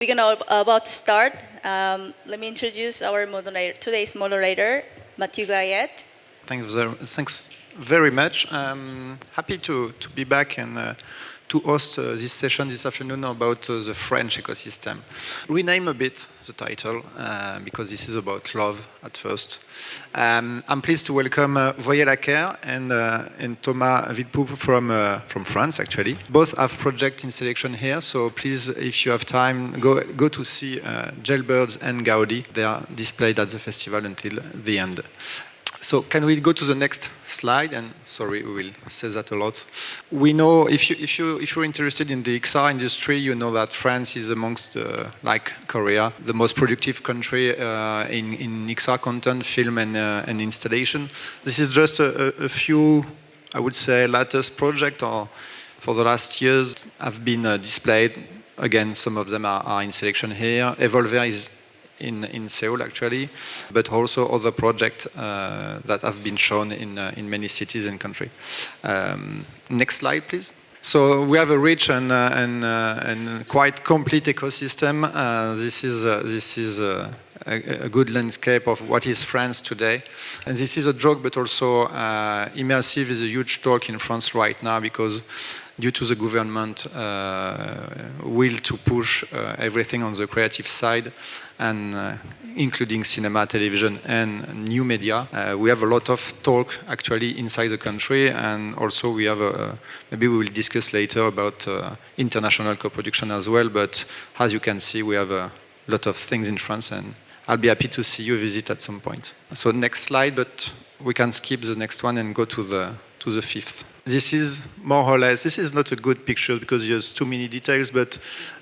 We're about to start. Let me introduce our moderator, today's moderator, Mathieu Gayet. Thanks very much. I'm happy to be back and to host this session this afternoon about the French ecosystem. Rename a bit the title because this is about love at first. I'm pleased to welcome Voyelle Acker and Thomas Villepoux from France, actually. Both have project in selection here, so please, if you have time, go to see Jailbirds and Gaudi. They are displayed at the festival until the end. So can we go to the next slide? And sorry, we will say that a lot. We know if you're interested in the XR industry, you know that France is amongst, like Korea, the most productive country in XR content, film and installation. This is just a few, I would say, latest projects or for the last years have been displayed. Again, some of them are in selection here. Evolver is in Seoul, actually, but also other projects that have been shown in many cities and countries. Next slide, please. So we have a rich and quite complete ecosystem. This is a good landscape of what is France today. And this is a joke, but also Immersive is a huge talk in France right now because due to the government will to push everything on the creative side and including cinema, television and new media. We have a lot of talk actually inside the country, and also we have maybe we will discuss later about international co-production as well, but as you can see we have a lot of things in France and I'll be happy to see you visit at some point. So next slide, but we can skip the next one and go to the fifth. This is more or less, this is not a good picture because there's too many details, but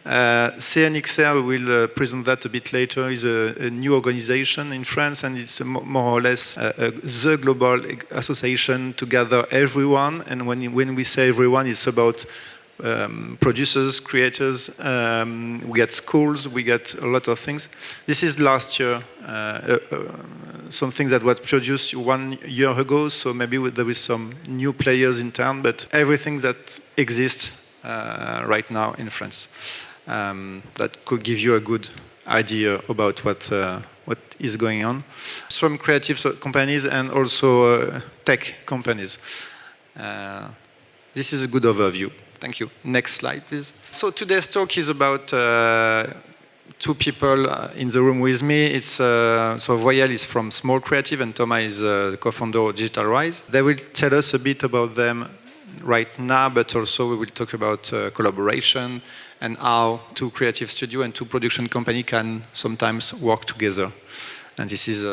CNXR, we will present that a bit later, is a new organization in France, and it's more or less the global association to gather everyone. And when we say everyone, it's about producers, creators, we get schools, we get a lot of things. This is last year, something that was produced 1 year ago, so maybe there is some new players in town, but everything that exists right now in France. That could give you a good idea about what is going on. Some creative companies and also tech companies. This is a good overview. Thank you. Next slide, please. So today's talk is about two people in the room with me. It's so Voyelle is from Small Creative and Thomas is the co-founder of Digital Rise. They will tell us a bit about them right now, but also we will talk about collaboration and how two creative studio and two production company can sometimes work together. And this is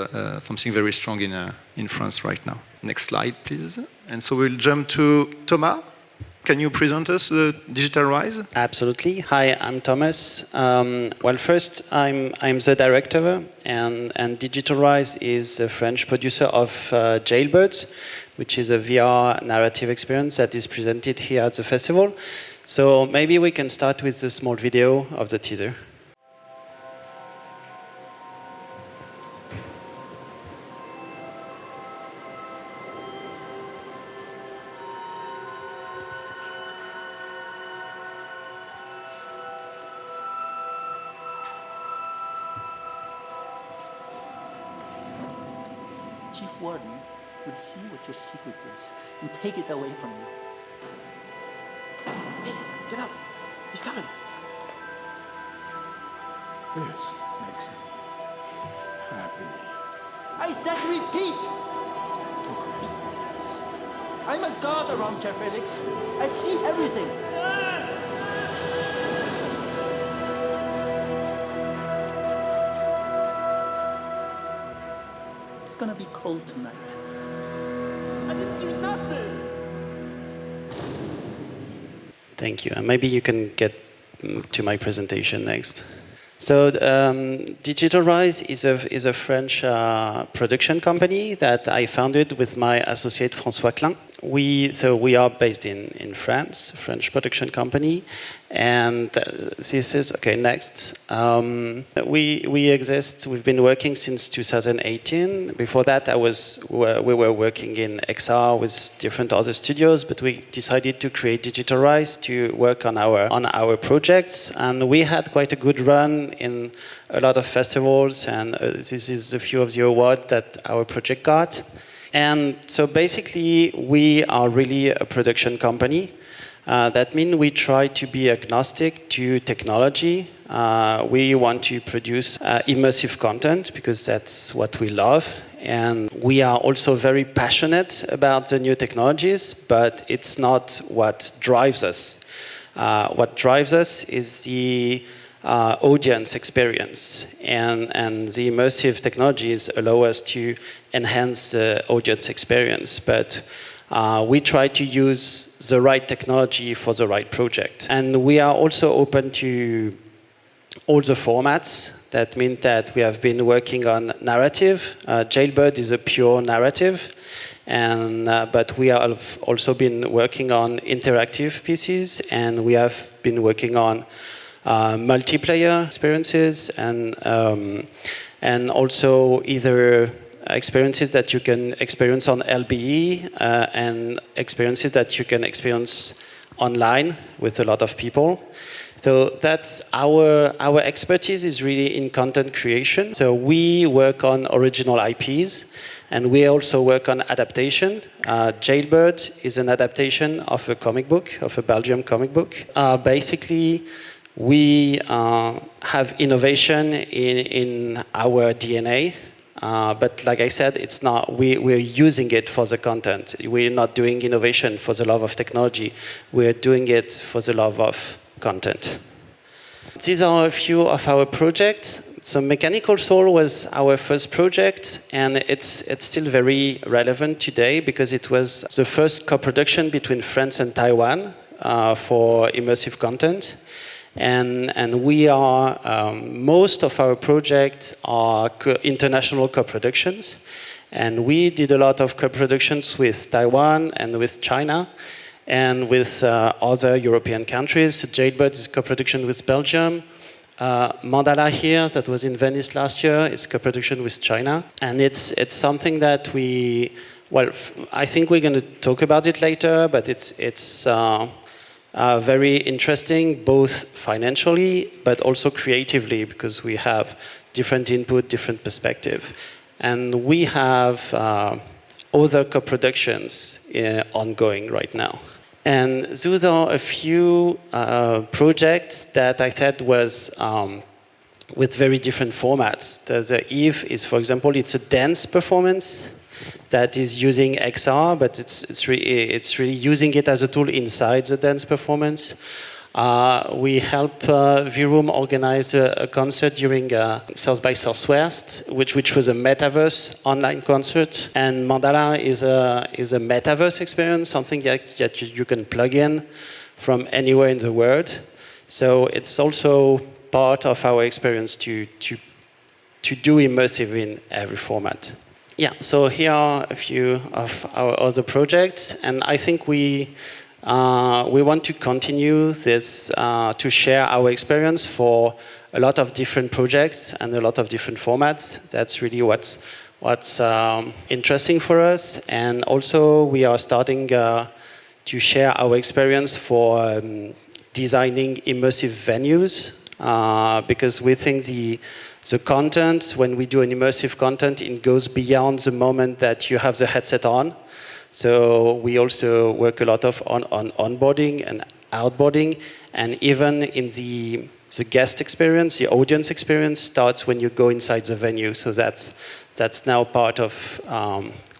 something very strong in France right now. Next slide, please. And so we'll jump to Thomas. Can you present us the Digital Rise? Absolutely. Hi, I'm Thomas. Well, first, I'm the director, and Digital Rise is a French producer of Jailbirds, which is a VR narrative experience that is presented here at the festival. So maybe we can start with the small video of the teaser. Chief Warden will see what your secret is and take it away from you. Hey, get up! He's coming! This makes me happy. I said repeat! I'm a god around here, Felix. I see everything. It's gonna be cold tonight. I didn't do nothing. Thank you. And maybe you can get to my presentation next. So Digital Rise is a French production company that I founded with my associate François Klein. we are based in France, a French production company, and this is okay. Next, we exist. We've been working since 2018. Before that, we were working in XR with different other studios, but we decided to create Digital Rise to work on our projects, and we had quite a good run in a lot of festivals, and this is a few of the awards that our project got. And so basically, we are really a production company. That means we try to be agnostic to technology. We want to produce immersive content because that's what we love. And we are also very passionate about the new technologies, but it's not what drives us. What drives us is the audience experience, and the immersive technologies allow us to enhance the audience experience, but we try to use the right technology for the right project. And we are also open to all the formats. That means that we have been working on narrative. Jailbirds is a pure narrative, and but we have also been working on interactive pieces, and we have been working on multiplayer experiences, and also either experiences that you can experience on LBE and experiences that you can experience online with a lot of people. So that's our expertise is really in content creation. So we work on original IPs, and we also work on adaptation. Jailbird is an adaptation of a comic book, of a Belgian comic book. Basically, we have innovation in our DNA, but like I said, it's not. We're using it for the content. We're not doing innovation for the love of technology. We're doing it for the love of content. These are a few of our projects. So Mechanical Soul was our first project, and it's still very relevant today because it was the first co-production between France and Taiwan for immersive content. And we are, most of our projects are international co-productions. And we did a lot of co-productions with Taiwan and with China and with other European countries. So Jailbirds is co-production with Belgium. Mandala here, that was in Venice last year, is co-production with China. And it's something that I think we're going to talk about it later, but it's very interesting, both financially, but also creatively, because we have different input, different perspective. And we have other co-productions ongoing right now. And those are a few projects that I thought was with very different formats. The Eve is, for example, it's a dance performance that is using XR, but it's really using it as a tool inside the dance performance. We help Villepoux organize a concert during South by Southwest, which was a metaverse online concert. And Mandala is a metaverse experience, something that you can plug in from anywhere in the world. So it's also part of our experience to do immersive in every format. Yeah, so here are a few of our other projects, and I think we want to continue this to share our experience for a lot of different projects and a lot of different formats. That's really what's interesting for us, and also we are starting to share our experience for designing immersive venues because we think the content, when we do an immersive content, it goes beyond the moment that you have the headset on. So we also work a lot on onboarding and outboarding, and even in the guest experience, the audience experience starts when you go inside the venue. So that's now part of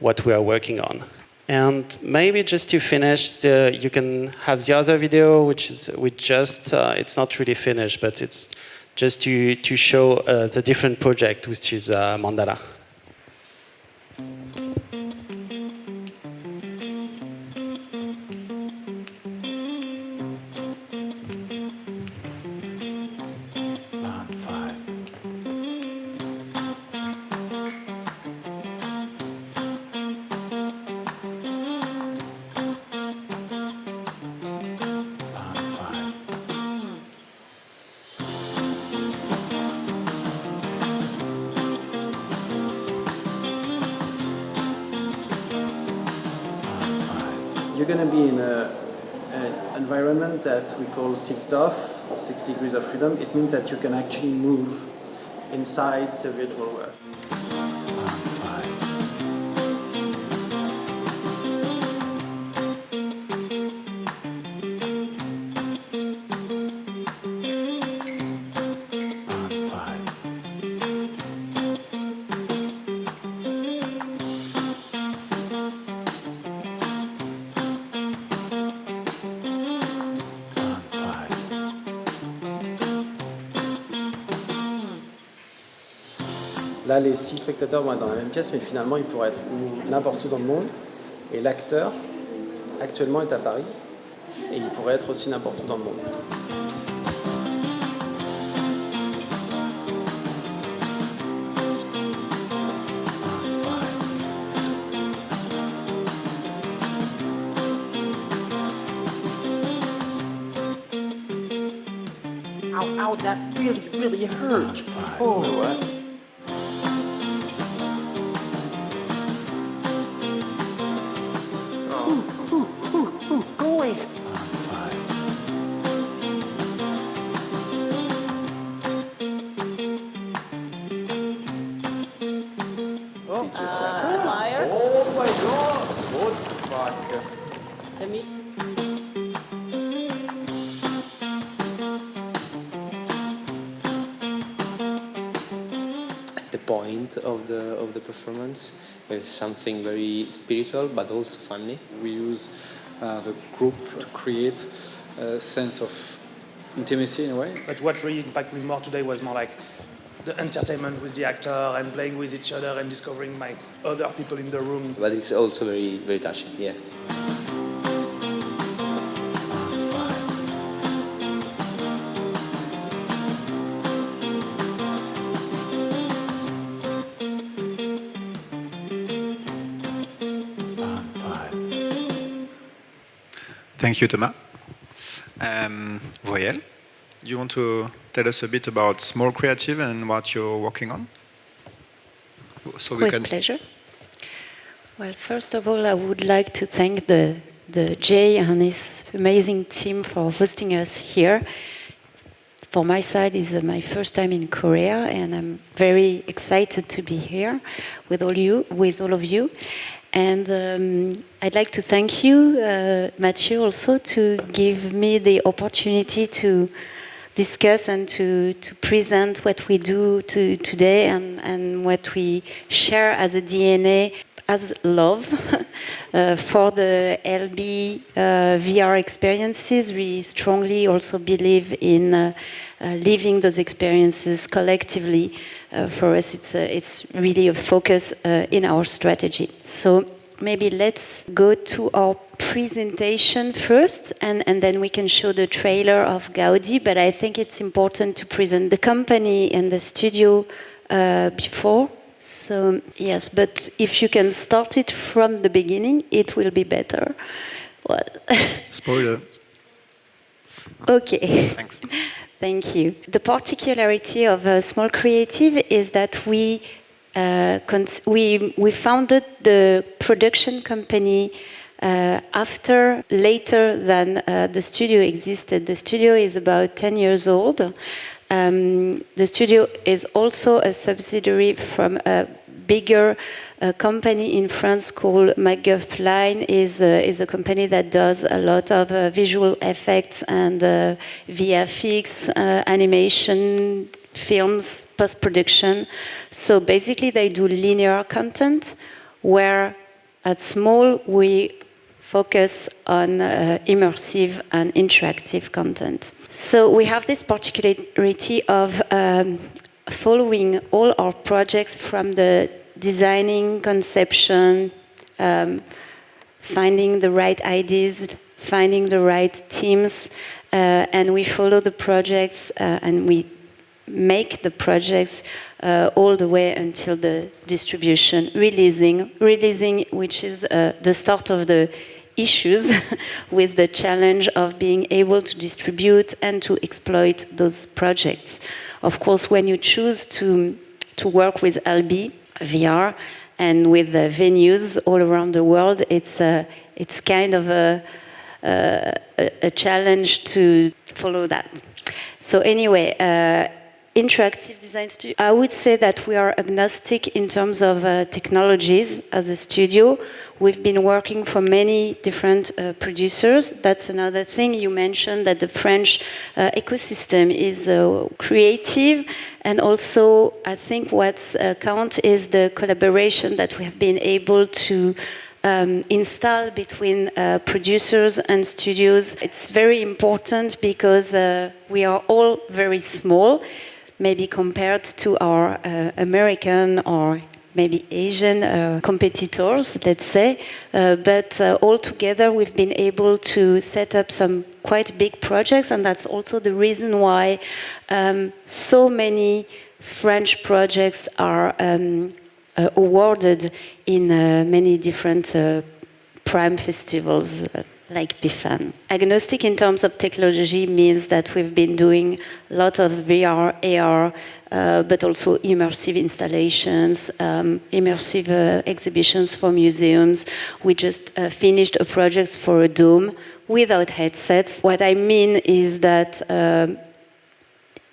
what we are working on. And maybe just to finish, you can have the other video, which is it's not really finished, but it's just to show the different project, which is Mandala. you're going to be in an environment that we call 6 degrees of freedom. It means that you can actually move inside the virtual world. Là, les 6 spectateurs vont être dans la même pièce, mais finalement, ils pourraient être n'importe où dans le monde. Et l'acteur, actuellement, est à Paris, et il pourrait être aussi n'importe où dans le monde. Ow, that really hurt. Oh, what? The point of the performance is something very spiritual but also funny. We use the group to create a sense of intimacy in a way. But what really impacted me more today was more like the entertainment with the actor and playing with each other and discovering my other people in the room. But it's also very, very touching, yeah. Thank you, Thomas. Voyelle, do you want to tell us a bit about Small Creative and what you're working on? So With pleasure. Well, first of all, I would like to thank the Jay and his amazing team for hosting us here. For my side, it's my first time in Korea, and I'm very excited to be here with all of you. And I'd like to thank you, Mathieu, also to give me the opportunity to discuss and to present what we do today and what we share as a DNA, as love for the LB VR experiences. We strongly also believe in living those experiences collectively. For us, it's really a focus in our strategy. So maybe let's go to our presentation first, and then we can show the trailer of Gaudi. But I think it's important to present the company and the studio before. So yes, but if you can start it from the beginning, it will be better. Well, spoiler. Okay. Thanks. Thank you. The particularity of Small Creative is that we founded the production company later than the studio existed. The studio is about 10 years old. The studio is also a subsidiary from a bigger company in France called McGuffline. Is a company that does a lot of visual effects and VFX, animation, films, post-production. So basically they do linear content, where at Small we focus on immersive and interactive content. So we have this particularity of following all our projects from the designing, conception, finding the right ideas, finding the right teams, and we follow the projects and we make the projects all the way until the distribution, releasing, which is the start of the issues with the challenge of being able to distribute and to exploit those projects. Of course, when you choose to work with LB VR and with venues all around the world, it's it's kind of a challenge to follow that. So anyway, interactive design studio. I would say that we are agnostic in terms of technologies as a studio. We've been working for many different producers. That's another thing. You mentioned that the French ecosystem is creative, and also I think what's count is the collaboration that we have been able to install between producers and studios. It's very important because we are all very small, maybe compared to our American or maybe Asian competitors, let's say. But all together we've been able to set up some quite big projects, and that's also the reason why so many French projects are awarded in many different prime festivals like BIFAN. Agnostic in terms of technology means that we've been doing a lot of VR, AR, but also immersive installations, immersive exhibitions for museums. We just finished a project for a dome without headsets. What I mean is that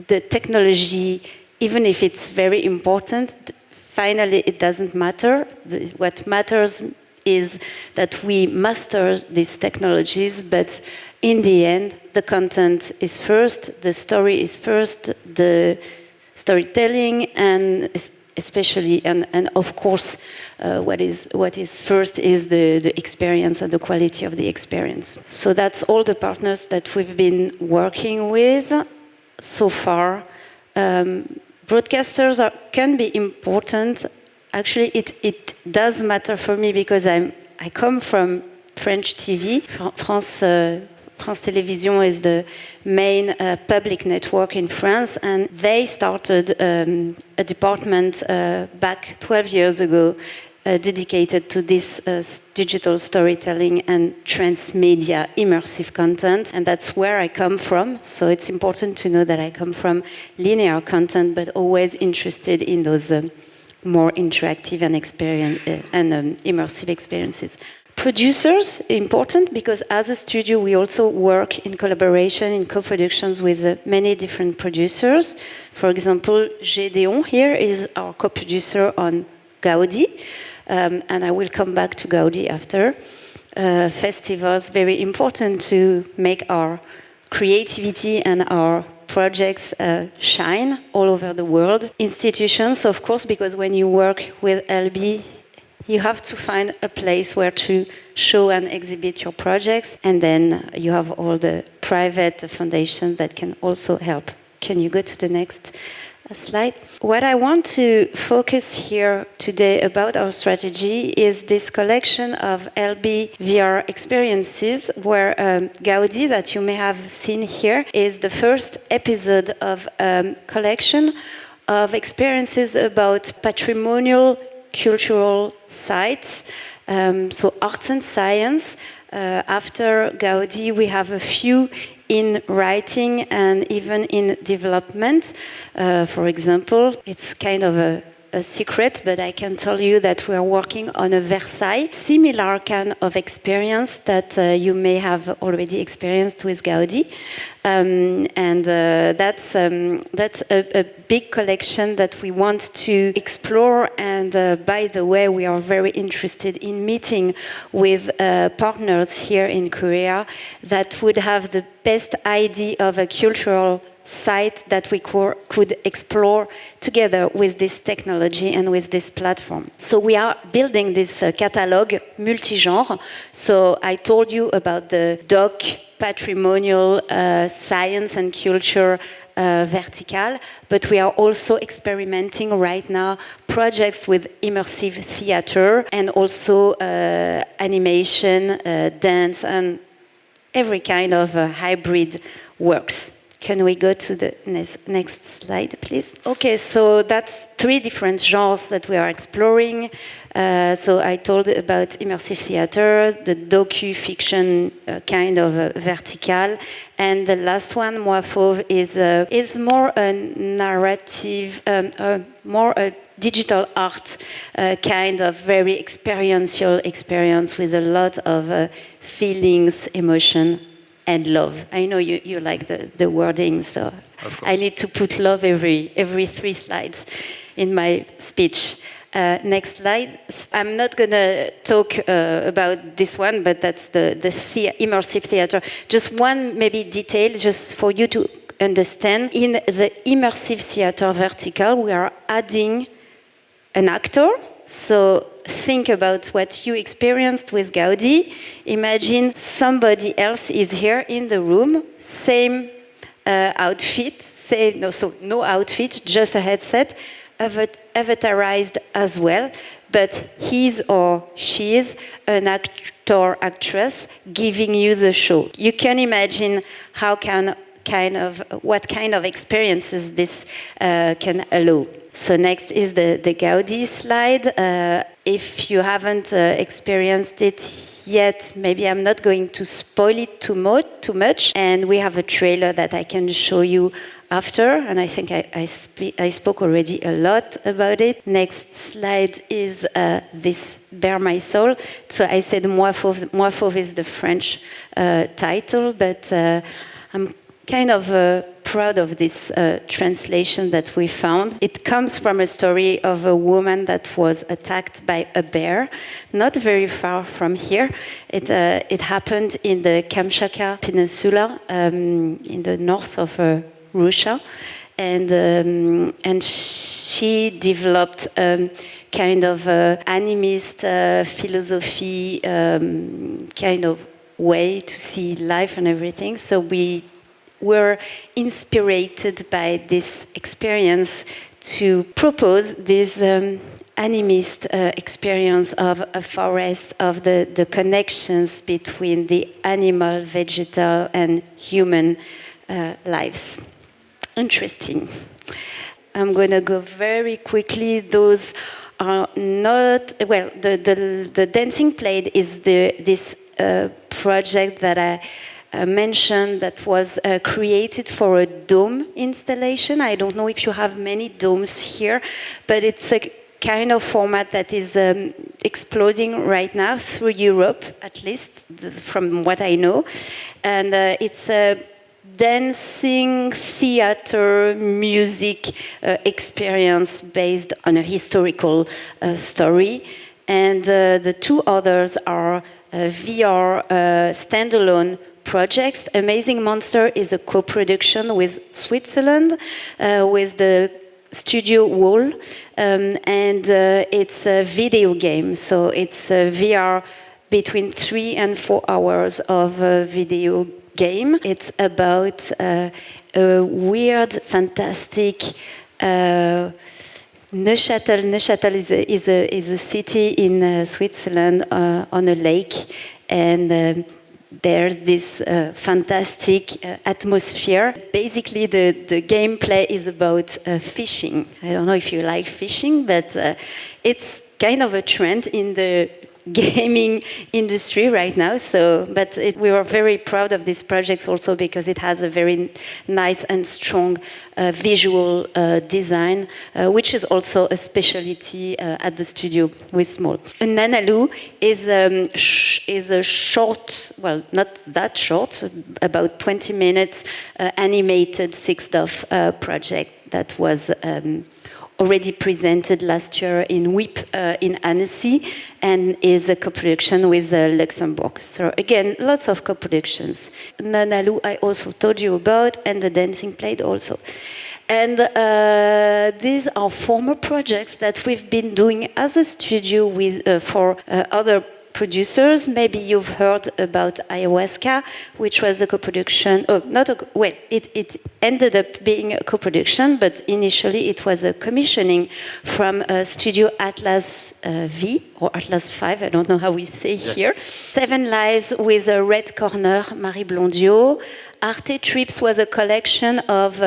the technology, even if it's very important, finally it doesn't matter. What matters is that we master these technologies, but in the end, the content is first, the story is first, the storytelling, and especially, and of course, what is first is the experience and the quality of the experience. So that's all the partners that we've been working with so far. Broadcasters can be important. Actually, it does matter for me because I come from French TV. France Télévisions is the main public network in France, and they started a department back 12 years ago dedicated to this digital storytelling and transmedia immersive content, and that's where I come from. So it's important to know that I come from linear content, but always interested in those more interactive and immersive experiences. Producers, important because as a studio we also work in collaboration, in co-productions with many different producers. For example, Gédéon here is our co-producer on Gaudi, and I will come back to Gaudi after. Festivals, very important to make our creativity and our projects shine all over the world. Institutions, of course, because when you work with LB, you have to find a place where to show and exhibit your projects, and then you have all the private foundations that can also help. Can you go to the next slide? What I want to focus here today about our strategy is this collection of LB VR experiences where Gaudi, that you may have seen here, is the first episode of a collection of experiences about patrimonial cultural sites, so arts and science. After Gaudi, we have a few in writing and even in development. For example, it's kind of a secret, but I can tell you that we are working on a Versailles, similar kind of experience that you may have already experienced with Gaudi. And that's a big collection that we want to explore. And by the way, we are very interested in meeting with partners here in Korea that would have the best idea of a cultural site that we could explore together with this technology and with this platform. So we are building this catalog multi-genre. So I told you about the doc patrimonial science and culture vertical, but we are also experimenting right now projects with immersive theater and also animation, dance, and every kind of hybrid works. Can we go to the next slide, please? Okay, so that's 3 different genres that we are exploring. So I told about immersive theater, the docu-fiction kind of vertical, and the last one, Moi Fauve, is more a narrative, more a digital art kind of very experiential experience with a lot of feelings, emotion, and love. I know you like the wording, so I need to put love every 3 slides in my speech. Next slide. I'm not going to talk about this one, but that's the immersive theater. Just one maybe detail, just for you to understand. In the immersive theater vertical, we are adding an actor. So think about what you experienced with Gaudi. Imagine somebody else is here in the room, same outfit, no outfit, just a headset, avatarized as well, but he's or she is an actor, actress giving you the show. You can imagine what kind of experiences this can allow. So next is the Gaudi slide. If you haven't experienced it yet, maybe I'm not going to spoil it too much. And we have a trailer that I can show you after, and I think I spoke already a lot about it. Next slide is this Bare My Soul. So I said Moi Fauve is the French title, but I'm kind of proud of this translation that we found. It comes from a story of a woman that was attacked by a bear, not very far from here. It happened in the Kamchatka Peninsula, in the north of Russia, and she developed kind of animist philosophy, kind of way to see life and everything. So we were inspired by this experience to propose this animist experience of a forest, of the connections between the animal, vegetal, and human lives. Interesting. I'm going to go very quickly. Those are not, well, the dancing plate is this project that I mentioned that was created for a dome installation. I don't know if you have many domes here, but it's a kind of format that is exploding right now through Europe, at least from what I know. And it's a dancing, theater, music experience based on a historical story. And the 2 others are VR standalone projects. Amazing Monster is a co-production with Switzerland, with the Studio Wall, and it's a video game. So it's a VR between 3 and 4 hours of video game. It's about a weird, fantastic Neuchâtel. Neuchâtel is a city in Switzerland on a lake, and there's this fantastic atmosphere. Basically, the gameplay is about fishing. I don't know if you like fishing, but it's kind of a trend in the gaming industry right now. So, but we were very proud of this project also because it has a very nice and strong visual design, which is also a specialty at the studio with Small. Nanaloo is a short, well, not that short, about 20 minutes animated 6DoF project that was already presented last year in WIP in Annecy, and is a co-production with Luxembourg. So again, lots of co-productions. Nanaloo I also told you about, and the dancing plate also. And these are former projects that we've been doing as a studio with for other producers. Maybe you've heard about Ayahuasca, which was a co-production. Oh, not a well. It ended up being a co-production, but initially it was a commissioning from Studio Atlas V or Atlas 5. I don't know how we say here. 7 Lives with a Red Corner, Marie Blondiot. Arte Trips was a collection of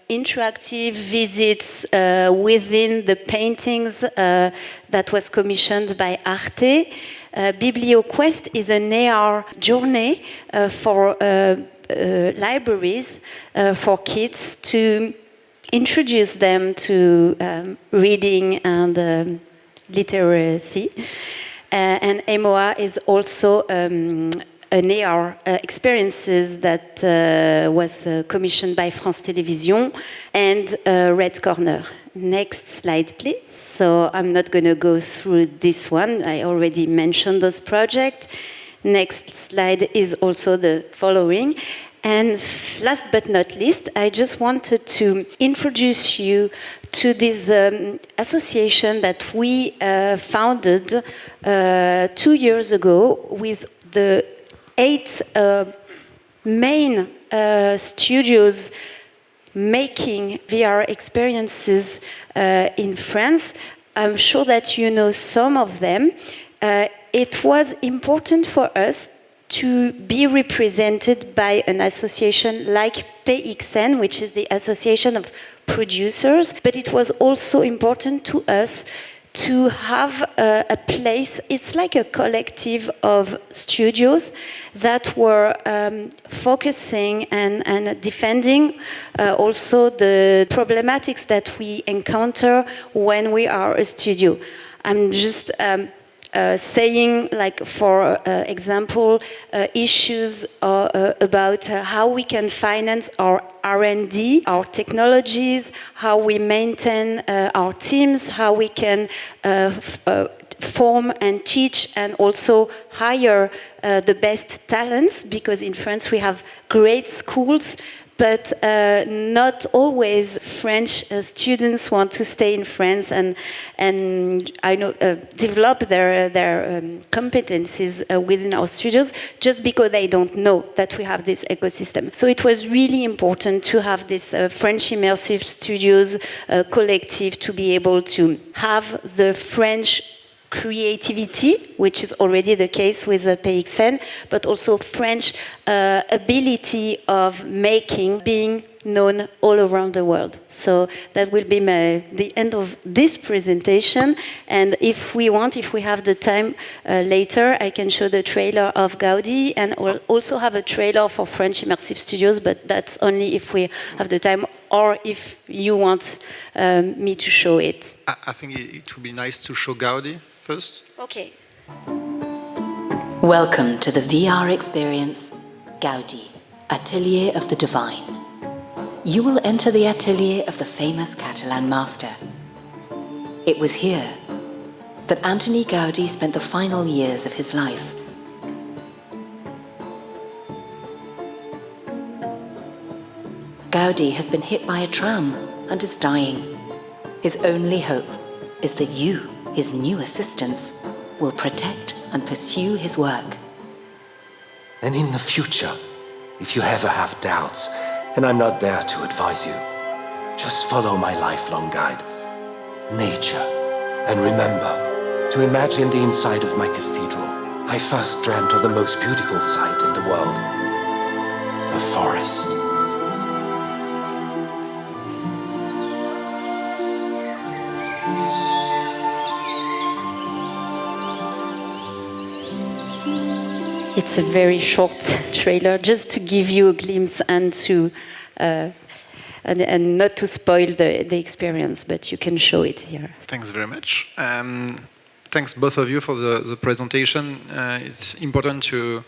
interactive visits within the paintings that was commissioned by Arte. BiblioQuest is an AR journey for libraries for kids to introduce them to reading and literacy. And EMOA is also an AR experiences that was commissioned by France Télévisions and Red Corner. Next slide, please. So I'm not going to go through this one. I already mentioned this project. Next slide is also the following. And last but not least, I just wanted to introduce you to this association that we founded 2 years ago with the 8 main studios making VR experiences in France. I'm sure that you know some of them. It was important for us to be represented by an association like PXN, which is the Association of Producers, but it was also important to us to have a place. It's like a collective of studios that were focusing and defending also the problematics that we encounter when we are a studio. I'm just saying, like, for example, issues about how we can finance our R&D, our technologies, how we maintain our teams, how we can form and teach and also hire the best talents, because in France we have great schools, but not always French students want to stay in France and I know develop their competencies within our studios, just because they don't know that we have this ecosystem. So it was really important to have this French immersive studios collective to be able to have the French creativity, which is already the case with PXN, but also French ability of making being known all around the world. So that will be the end of this presentation. And if we have the time later, I can show the trailer of Gaudi and also have a trailer for French immersive studios, but that's only if we have the time or if you want me to show it. I think it would be nice to show Gaudi first. Okay. Welcome to the VR experience, Gaudi, Atelier of the Divine. You will enter the atelier of the famous Catalan master. It was here that Antoni Gaudi spent the final years of his life. Gaudi has been hit by a tram and is dying. His only hope is that you, his new assistants, will protect and pursue his work. And in the future, if you ever have doubts, and I'm not there to advise you, just follow my lifelong guide, nature, and remember to imagine the inside of my cathedral. I first dreamt of the most beautiful sight in the world, a forest. It's a very short trailer, just to give you a glimpse and to and not to spoil the experience, but you can show it here. Thanks very much. Thanks both of you for the presentation. It's important to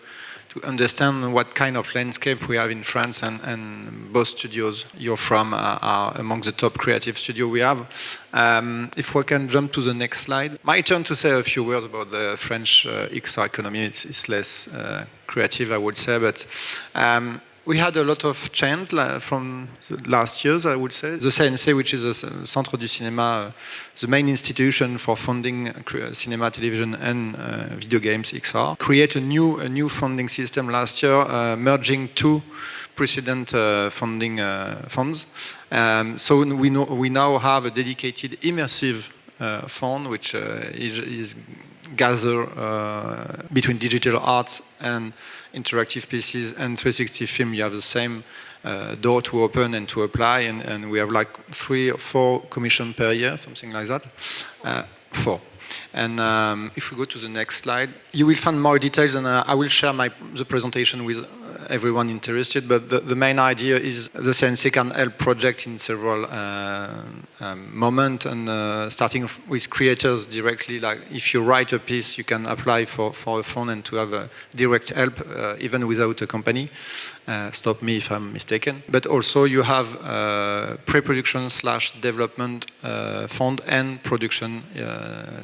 understand what kind of landscape we have in France, and both studios you're from are among the top creative studios we have. If we can jump to the next slide. My turn to say a few words about the French XR economy. It's less creative, I would say, but We had a lot of change from the last years, I would say. The CNC, which is the Centre du Cinéma, the main institution for funding cinema, television, and video games, XR, create a new funding system last year, merging two precedent funding funds. So we now have a dedicated immersive fund, which is gather between digital arts and interactive pieces and 360 film. You have the same door to open and to apply, and we have like 3 or 4 commissions per year, something like that. 4. And if we go to the next slide, you will find more details, and I will share the presentation with everyone interested. But the main idea is the CNC can help project in several moments, and starting with creators directly. Like if you write a piece, you can apply for a fund and to have a direct help, even without a company. Stop me if I'm mistaken. But also you have pre-production / development fund and production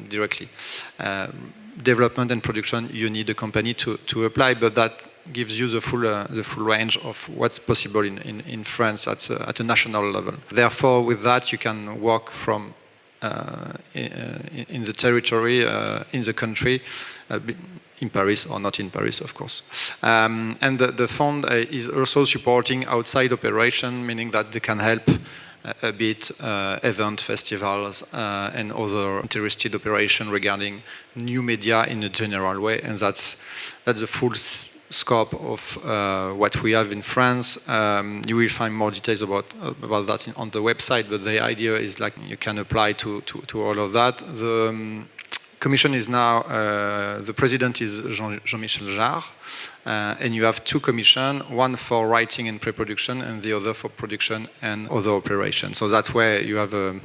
directly. Development and production, you need a company to apply, but that gives you the full range of what's possible in France at a national level. Therefore, with that, you can work from in the territory, in the country, in Paris or not in Paris, of course. And the fund is also supporting outside operation, meaning that they can help a bit event festivals and other interested operation regarding new media in a general way, and that's the full scope of what we have in France. You will find more details about that on the website, but the idea is like you can apply to all of that. The Commission is now, the president is Jean-Michel Jarre, and you have 2 commissions, one for writing and pre-production and the other for production and other operations. So that's where you have a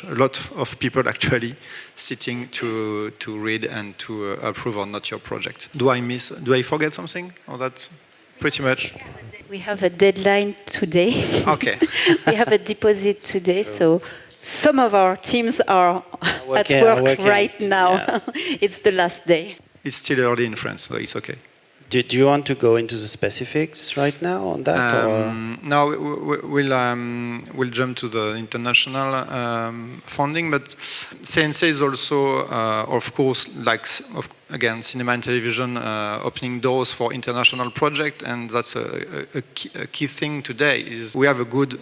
lot of people actually sitting to read and to approve or not your project. Do I forget something? Or that's pretty much? We have a deadline today. Okay. We have a deposit today, so some of our teams are at work right now. Yes. It's the last day. It's still early in France, so it's okay. Do you want to go into the specifics right now on that? No, we'll jump to the international funding, but CNC is also, of course, again, cinema and television, opening doors for international projects, and that's a key thing today. Is we have a good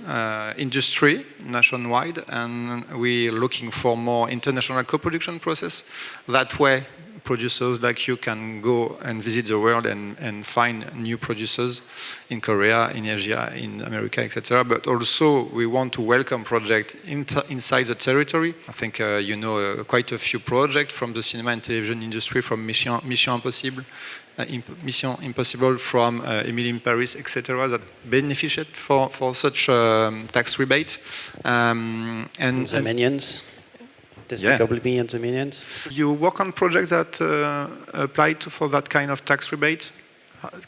industry nationwide, and we're looking for more international co-production process. That way, producers like you can go and visit the world and find new producers in Korea, in Asia, in America, etc. But also we want to welcome projects inside the territory. I think you know quite a few projects from the cinema and television industry, from Mission Impossible, from Emily in Paris, etc., that benefited for such tax rebate. And the Minions. Despicable Me and the Minions. You work on projects that apply for that kind of tax rebate.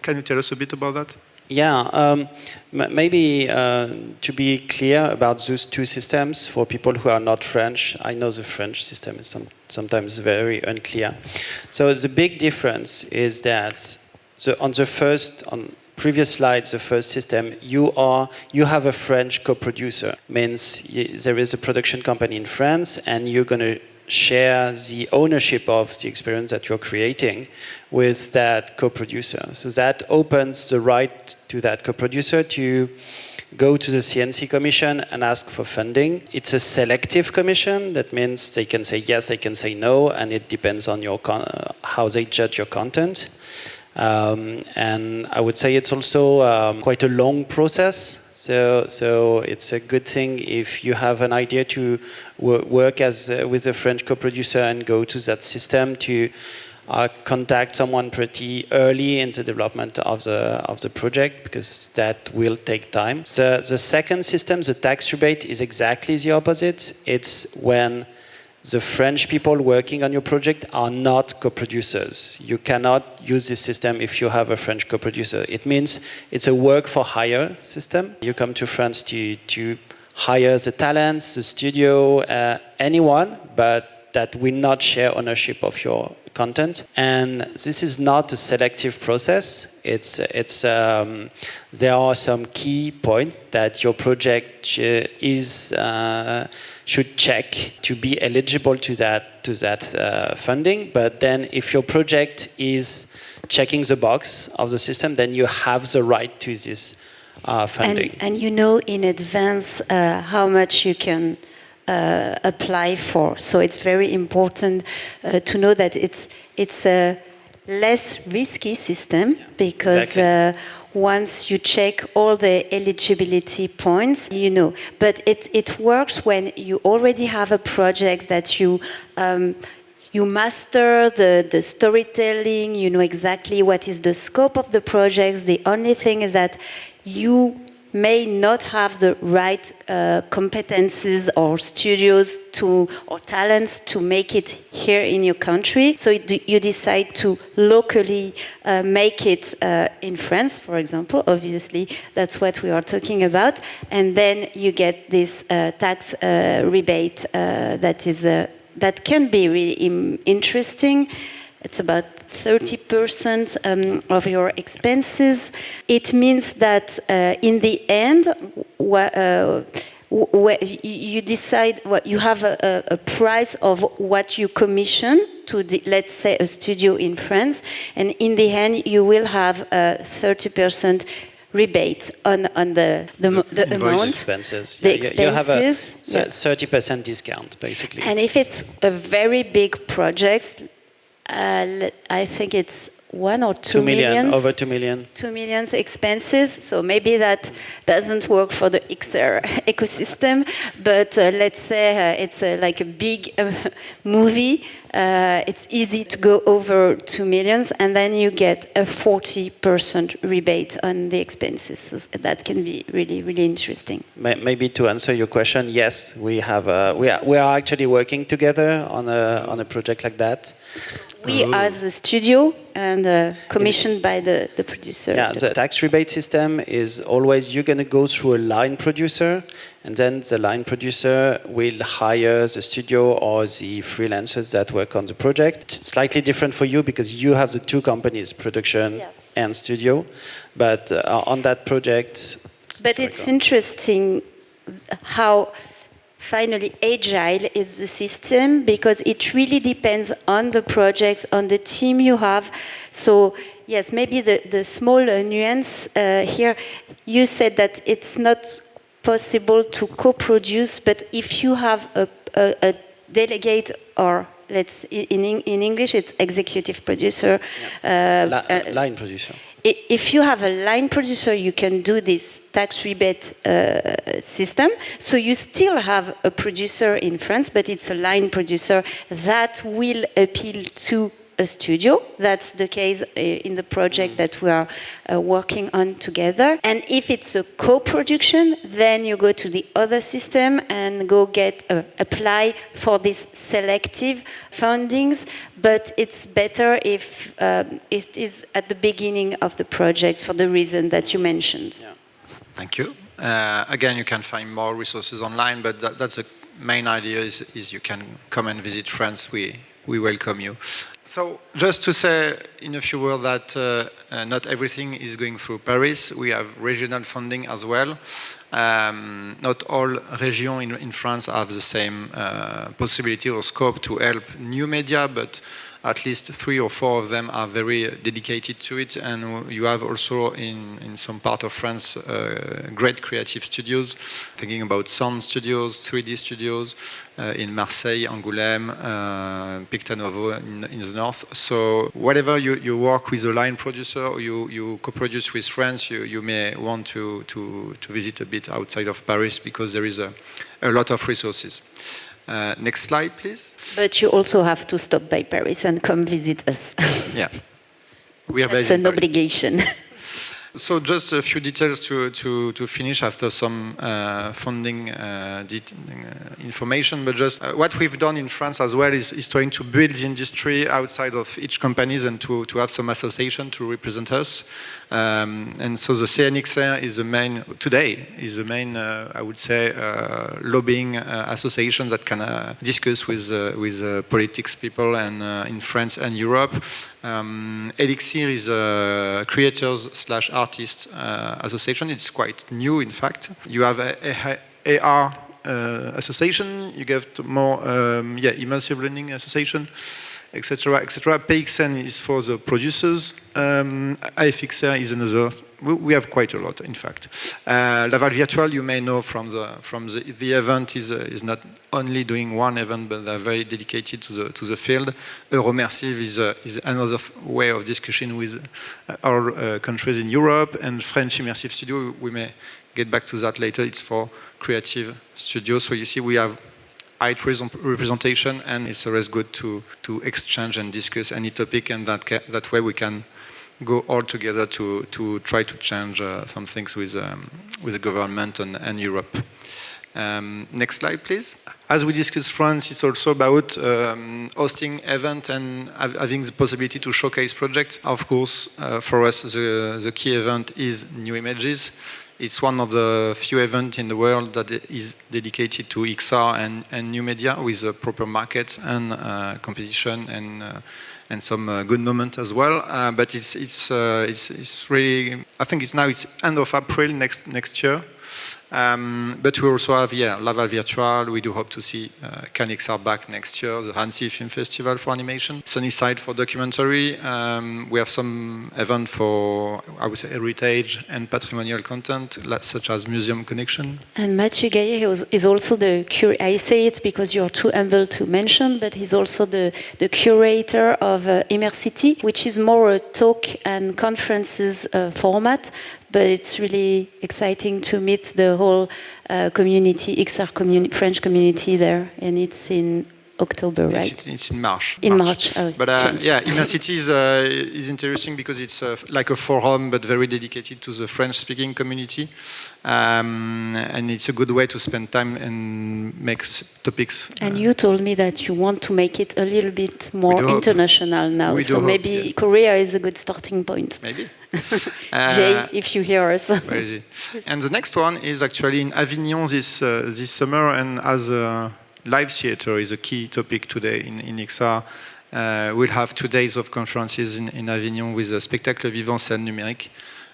Can you tell us a bit about that? Yeah, maybe to be clear about those 2 systems for people who are not French. I know the French system is sometimes very unclear. So the big difference is that on previous slides, the first system, you have a French co-producer. Means there is a production company in France, and you're going to share the ownership of the experience that you're creating with that co-producer. So that opens the right to that co-producer to go to the CNC commission and ask for funding. It's a selective commission. That means they can say yes, they can say no, and it depends on how they judge your content. And I would say it's also quite a long process. So it's a good thing if you have an idea to work with a French co-producer and go to that system to contact someone pretty early in the development of the project, because that will take time. So the second system, the tax rebate, is exactly the opposite. It's when the French people working on your project are not co-producers. You cannot use this system if you have a French co-producer. It means it's a work-for-hire system. You come to France to hire the talents, the studio, anyone, but that will not share ownership of your content. And this is not a selective process. there are some key points that your project should check to be eligible to that funding. But then, if your project is checking the box of the system, then you have the right to this funding. And you know in advance how much you can apply for. So it's very important to know that it's a less risky system, because once you check all the eligibility points, you know. But it works when you already have a project that you master the storytelling, you know exactly what is the scope of the project. The only thing is that you may not have the right competences or studios or talents to make it here in your country. So you decide to locally make it in France, for example. Obviously, that's what we are talking about. And then you get this tax rebate that can be really interesting. It's about 30% of your expenses. It means that in the end, you decide what you have a price of what you commission to let's say a studio in France, and in the end you will have a 30% rebate on the amount, expenses. the expenses. You have a 30% discount, basically. And if it's a very big project, I think it's 1 or 2 million. Over 2 million. 2 million expenses. So maybe that doesn't work for the XR ecosystem. But let's say it's like a big movie. It's easy to go over 2 million, and then you get a 40% rebate on the expenses. So that can be really, really interesting. Maybe to answer your question, yes, we are actually working together on a project like that. We as a studio and commissioned by the producer. Yeah, the tax rebate system is always you're going to go through a line producer, and then the line producer will hire the studio or the freelancers that work on the project. It's slightly different for you because you have the two companies, production and studio. But on that project... But it's interesting how... Finally, agile is the system, because it really depends on the projects, on the team you have. So, yes, maybe the small nuance here, you said that it's not possible to co-produce, but if you have a delegate, or in English it's executive producer. Line producer. If you have a line producer, you can do this tax rebate system. So you still have a producer in France, but it's a line producer that will appeal to a studio. That's the case in the project that we are working on together. And if it's a co-production, then you go to the other system and go apply for this selective fundings. But it's better if it is at the beginning of the project for the reason that you mentioned. Yeah. Thank you. Again, you can find more resources online, but that's the main idea is you can come and visit France. We welcome you. So just to say in a few words that not everything is going through Paris. We have regional funding as well. Not all regions in France have the same possibility or scope to help new media, but at least 3 or 4 of them are very dedicated to it. And you have also in some part of France great creative studios, thinking about sound studios, 3D studios in Marseille, Angoulême, Pictanovo in the north. So whatever you work with a line producer or you co-produce with France, you may want to visit a bit outside of Paris, because there is a lot of resources. Next slide, please. But you also have to stop by Paris and come visit us. Yeah. We are That's an obligation. So just a few details to finish after some funding information, but just what we've done in France as well is trying to build the industry outside of each companies and to have some association to represent us. And so the CNXR is the main, today, is the main, I would say, lobbying association that can discuss with politics people and in France and Europe. Elixir is a creators/artists association. It's quite new, in fact. You have a AR association. You get more immersive learning association, etc., etc. PXN is for the producers. AFXR is another. We have quite a lot, in fact. Laval Virtual, you may know from the event, is not only doing one event, but they're very dedicated to the field. Immersive is another way of discussion with our countries in Europe, and French Immersive Studio, we may get back to that later. It's for creative studios. So you see, we have high representation, and it's always good to exchange and discuss any topic, and that way we can go all together to try to change some things with the government and Europe. Next slide, please. As we discussed France, it's also about hosting event and having the possibility to showcase projects. Of course, for us, the key event is New Images. It's one of the few events in the world that is dedicated to XR and new media, with a proper market and competition and some good moment as well. But it's really, I think it's end of April next year. But we also have Laval Virtual. We do hope to see Cannes XR back next year. The Annecy Film Festival for animation, Sunnyside for documentary. We have some event for, I would say, heritage and patrimonial content, such as Museum Connection. And Mathieu Gayet is also the curator. I say it because you're too humble to mention, but he's also the curator of Immersive, which is more a talk and conferences format. But it's really exciting to meet the whole community, XR French community there, and it's in October, right? It's in March. In March. But Immersive is interesting because it's like a forum, but very dedicated to the French-speaking community, and it's a good way to spend time and make topics. And you told me that you want to make it a little bit more international now, so maybe Korea is a good starting point. Maybe. Jay, if you hear us. Where is he? And the next one is actually in Avignon this summer, and as a live theater is a key topic today in XR. We'll have 2 days of conferences in Avignon with a spectacle vivant scène numérique,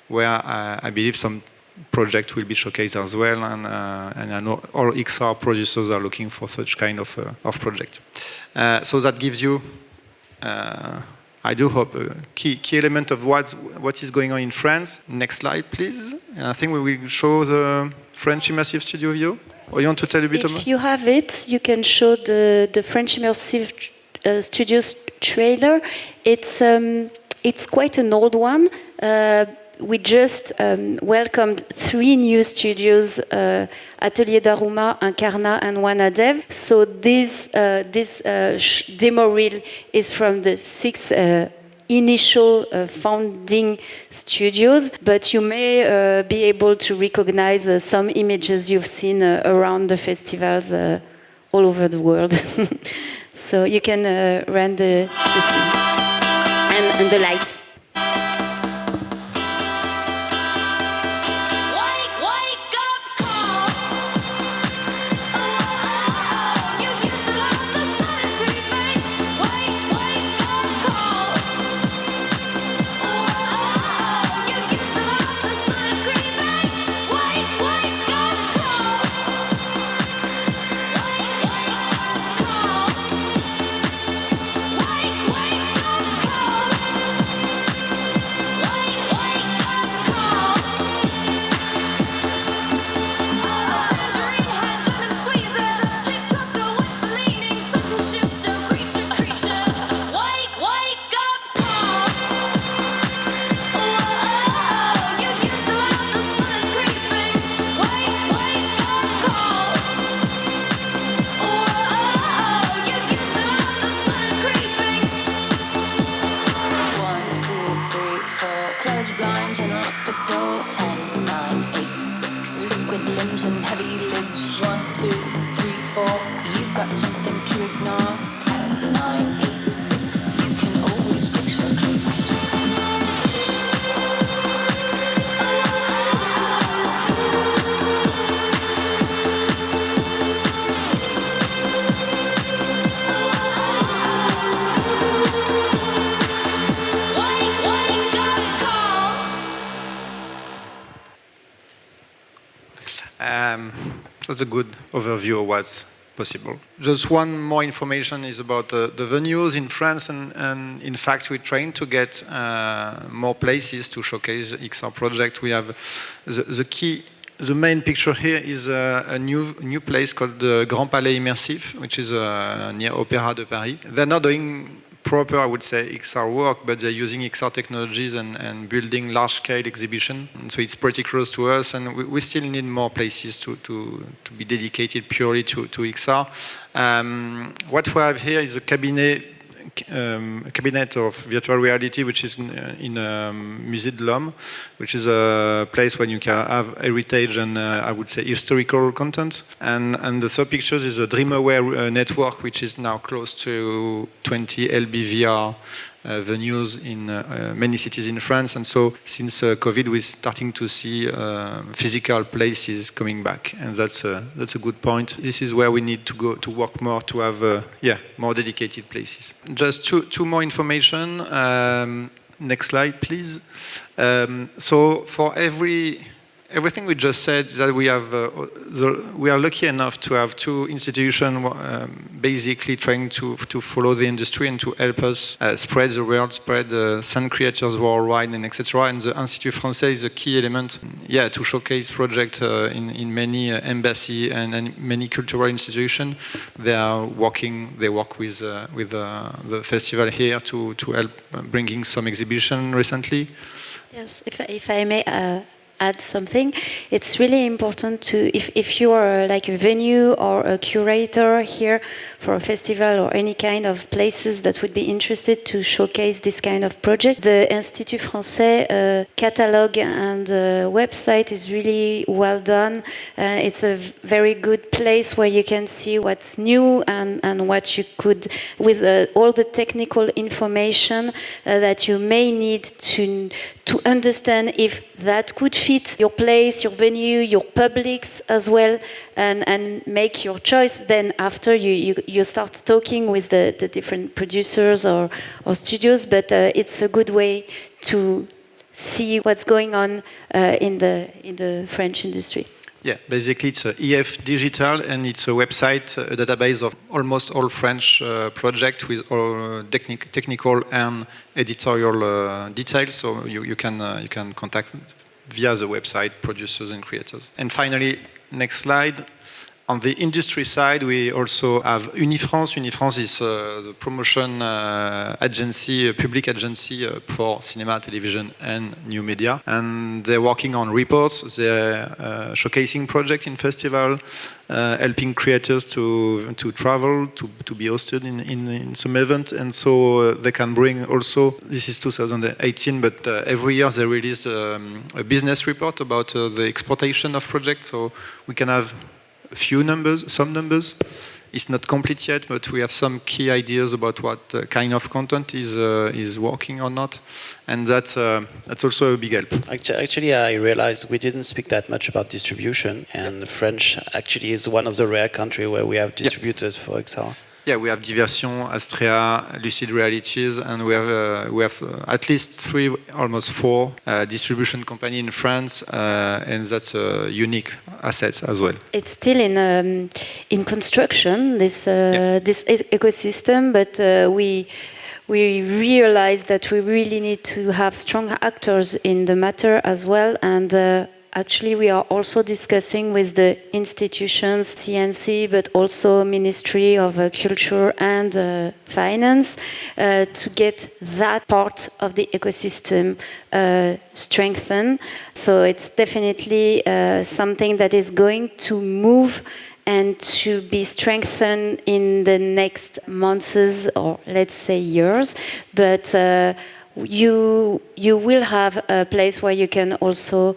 where I believe some project will be showcased as well, and I know all XR producers are looking for such kind of project. So that gives you, I do hope, a key element of what is going on in France. Next slide, please. I think we will show the French Immersive Studio view. Or you want to tell a bit about? If you have it, you can show the French Immersive Studios trailer. It's quite an old one. We just welcomed 3 new studios, Atelier d'Aruma, Incarna, and Wanadev. So this demo reel is from the 6 initial founding studios, but you may be able to recognize some images you've seen around the festivals all over the world. So you can run the stream and the lights. That's a good overview of what's possible. Just one more information is about the venues in France, and in fact we're trying to get more places to showcase XR project. We have the main picture here is a new place called the Grand Palais Immersive, which is near Opéra de Paris. They're not doing proper, I would say, XR work, but they're using XR technologies and building large-scale exhibition. And so it's pretty close to us, and we still need more places to be dedicated purely to XR. What we have here is a cabinet of virtual reality, which is in Musée de l'Homme, which is a place where you can have heritage and I would say historical content. And the third pictures is a DreamAware network, which is now close to 20 LBVR venues in many cities in France. And so since COVID, we're starting to see physical places coming back, and that's a good point. This is where we need to go to work more to have more dedicated places. Just two more information. Next slide, please. So for everything we just said, that we are lucky enough to have two institutions basically trying to follow the industry and to help us spread the word, spread sound creators worldwide, and etc. And the Institut Français is a key element, to showcase projects in many embassy and many cultural institutions. They work with the festival here to help bringing some exhibition recently. Yes, if I may add something, it's really important to, if you are like a venue or a curator here for a festival or any kind of places that would be interested to showcase this kind of project, the Institut Français catalog and website is really well done. It's a very good place where you can see what's new and what you could, with all the technical information that you may need to understand if that could fit your place, your venue, your publics as well, and make your choice. Then after you start talking with the different producers or studios, but it's a good way to see what's going on in the French industry. Yeah, basically it's a EF Digital, and it's a website, a database of almost all French projects with all technical and editorial details. So you can contact via the website producers and creators. And finally, next slide. On the industry side, we also have Unifrance. Unifrance is the promotion agency, public agency for cinema, television, and new media. And they're working on reports. They're showcasing projects in festival, helping creators to travel, to be hosted in some event. And so they can bring also, this is 2018, but every year they release a business report about the exportation of projects. So we can have some numbers. It's not complete yet, but we have some key ideas about what kind of content is working or not, and that's also a big help. Actually, I realized we didn't speak that much about distribution, and French actually is one of the rare countries where we have distributors for XR. Yeah, we have Diversion, Astrea, Lucid Realities, and we have at least 3, almost 4 distribution companies in France, and that's a unique asset as well. It's still in construction, this ecosystem, but we realized that we really need to have strong actors in the matter as well, and actually, we are also discussing with the institutions, CNC, but also Ministry of Culture and Finance, to get that part of the ecosystem strengthened. So it's definitely something that is going to move and to be strengthened in the next months or let's say years. But you will have a place where you can also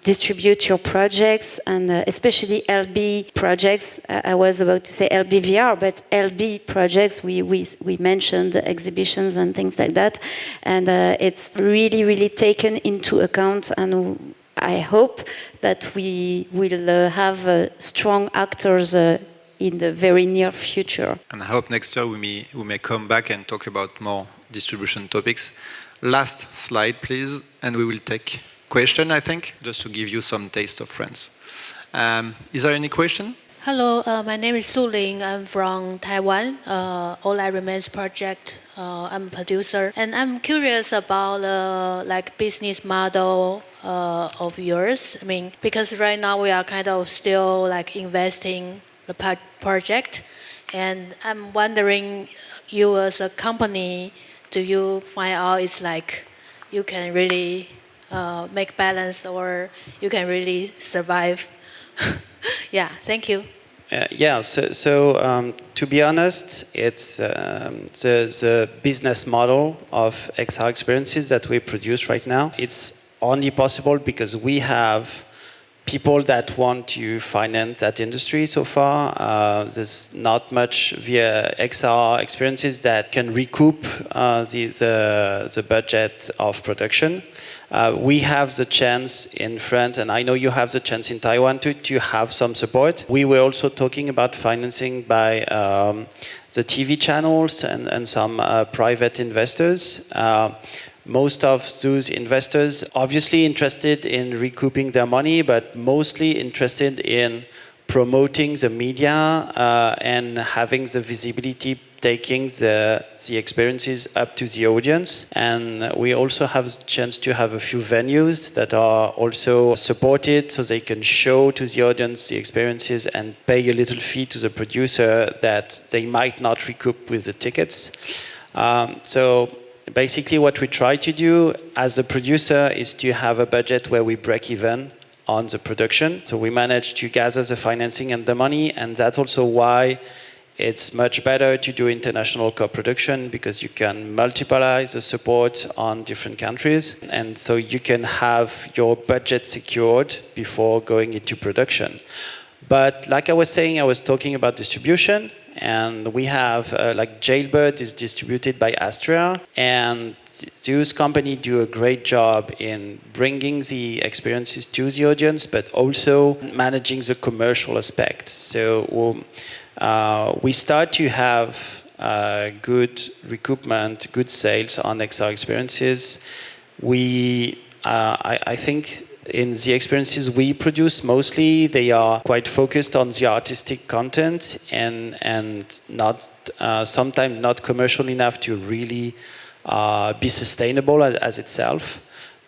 distribute your projects, and especially LB projects. I was about to say LBVR, but LB projects, we mentioned exhibitions and things like that. And it's really, really taken into account, and I hope that we will have strong actors in the very near future. And I hope next year we may come back and talk about more distribution topics. Last slide, please, and we will take question, I think, just to give you some taste of France. Is there any question? Hello, my name is Su Ling. I'm from Taiwan. All I Remains project. I'm a producer, and I'm curious about like business model of yours. I mean, because right now we are kind of still like investing the project, and I'm wondering, you as a company, do you find out it's like you can really make balance, or you can really survive? Yeah, thank you. So to be honest, it's the business model of XR experiences that we produce right now. It's only possible because we have people that want to finance that industry so far. There's not much via XR experiences that can recoup the budget of production. We have the chance in France, and I know you have the chance in Taiwan to have some support. We were also talking about financing by the TV channels and some private investors. Most of those investors obviously interested in recouping their money, but mostly interested in promoting the media and having the visibility, taking the experiences up to the audience. And we also have the chance to have a few venues that are also supported so they can show to the audience the experiences and pay a little fee to the producer that they might not recoup with the tickets. So basically what we try to do as a producer is to have a budget where we break even on the production. So we manage to gather the financing and the money, and that's also why it's much better to do international co-production, because you can multiply the support on different countries, and so you can have your budget secured before going into production. But like I was saying, I was talking about distribution, and we have like Jailbirds is distributed by Astria, and those companies do a great job in bringing the experiences to the audience, but also managing the commercial aspect. So we start to have good recoupment, good sales on XR experiences. I think in the experiences we produce, mostly they are quite focused on the artistic content and not sometimes not commercial enough to really be sustainable as itself.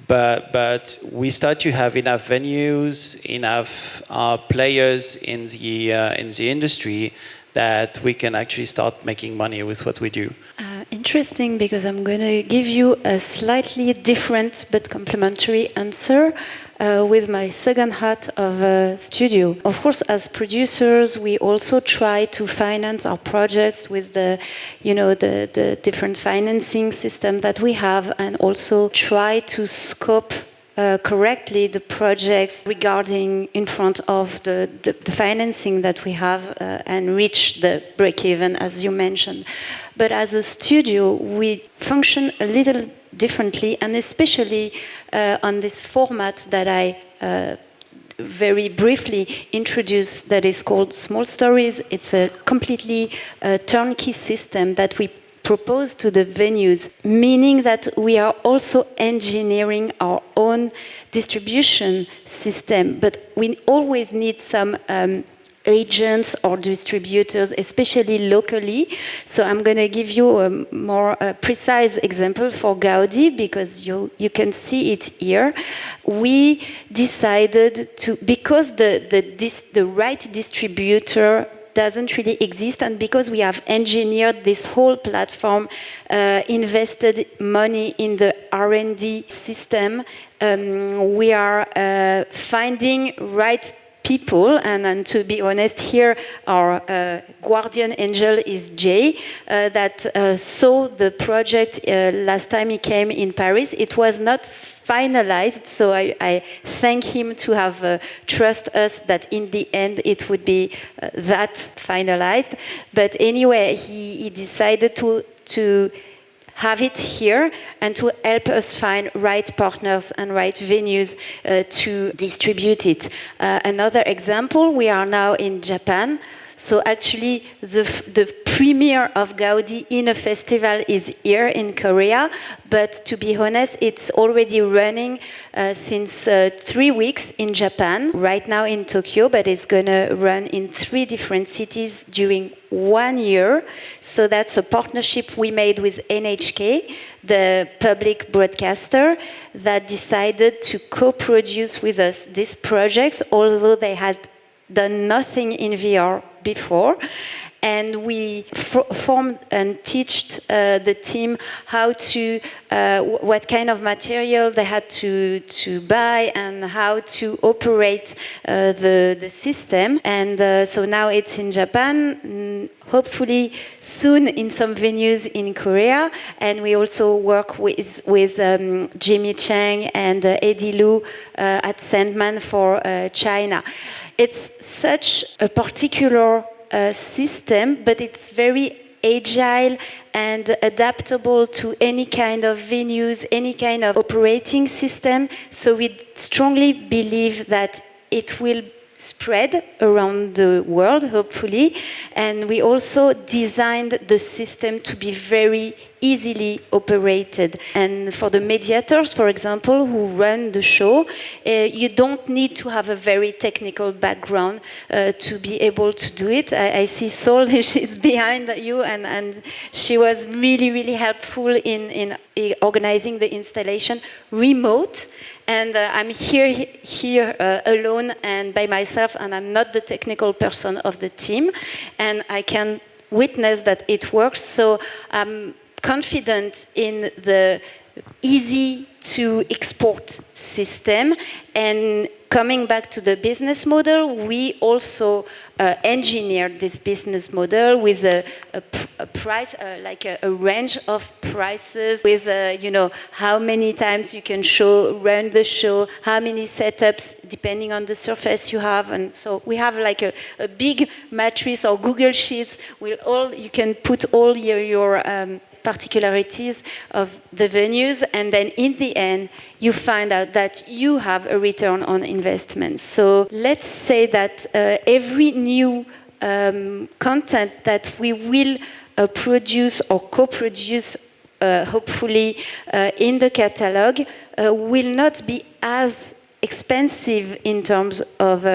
But we start to have enough venues, enough players in the industry that we can actually start making money with what we do. Interesting, because I'm going to give you a slightly different but complementary answer with my second hat of a studio. Of course, as producers, we also try to finance our projects with the different financing system that we have, and also try to scope correctly the projects regarding in front of the financing that we have and reach the break-even, as you mentioned. But as a studio, we function a little differently, and especially on this format that I very briefly introduced, that is called Small Stories. It's a completely turnkey system that we propose to the venues, meaning that we are also engineering our own distribution system, but we always need some agents or distributors, especially locally. So I'm going to give you a more precise example for Gaudi, because you can see it here. We decided to, because the right distributor doesn't really exist, and because we have engineered this whole platform, invested money in the R&D system, we are finding right people, and to be honest here, our guardian angel is Jay, that saw the project last time he came in Paris. It was not finalized, so I thank him to have trust us that in the end it would be that finalized. But anyway, he decided to have it here and to help us find right partners and right venues to distribute it. Another example, we are now in Japan. So actually, the premiere of Gaudi in a festival is here in Korea. But to be honest, it's already running since 3 weeks in Japan, right now in Tokyo, but it's going to run in 3 different cities during 1 year. So that's a partnership we made with NHK, the public broadcaster, that decided to co-produce with us these projects, although they had done nothing in VR before. And we formed and taught the team how to, what kind of material they had to buy and how to operate the system. And so now it's in Japan, hopefully soon in some venues in Korea. And we also work with Jimmy Chang and Eddie Lu at Sandman for China. It's such a particular system, but it's very agile and adaptable to any kind of venues, any kind of operating system. So we strongly believe that it will spread around the world, hopefully. And we also designed the system to be very easily operated. And for the mediators, for example, who run the show, you don't need to have a very technical background to be able to do it. I see Sol, she's behind you, and she was really, really helpful in organizing the installation remote. And I'm here alone and by myself, and I'm not the technical person of the team. And I can witness that it works. So I'm confident in the easy to export system. And coming back to the business model, we also engineered this business model with a price, like a range of prices, with how many times you can run the show, how many setups depending on the surface you have, and so we have like a big matrix or Google Sheets with you can put all your particularities of the venues, and then in the end you find out that you have a return on investment. So let's say that every new content that we will produce or co-produce hopefully in the catalog will not be as expensive in terms of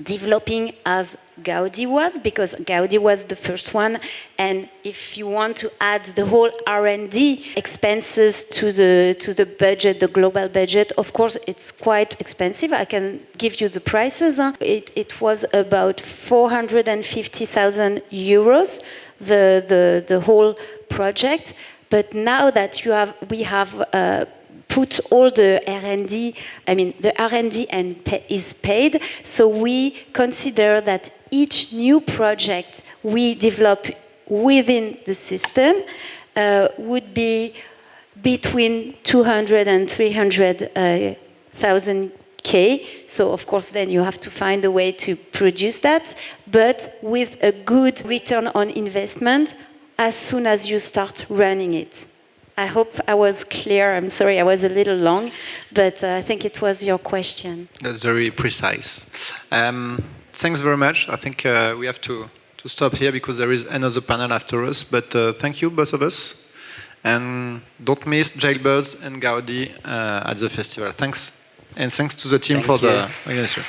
developing as Gaudi was, because Gaudi was the first one, and if you want to add the whole R&D expenses to the budget, the global budget, of course it's quite expensive. I can give you the prices. It was about 450,000 euros, the whole project. But now that we have put all the R&D, the R&D is paid, so we consider that each new project we develop within the system would be between 200 and 300,000 K. So of course then you have to find a way to produce that, but with a good return on investment as soon as you start running it. I hope I was clear. I'm sorry I was a little long, but I think it was your question. That's very precise. Thanks very much. I think we have to stop here because there is another panel after us, but thank you, both of us. And don't miss Jailbirds and Gaudi at the festival. Thanks. And thanks to the team for the organization.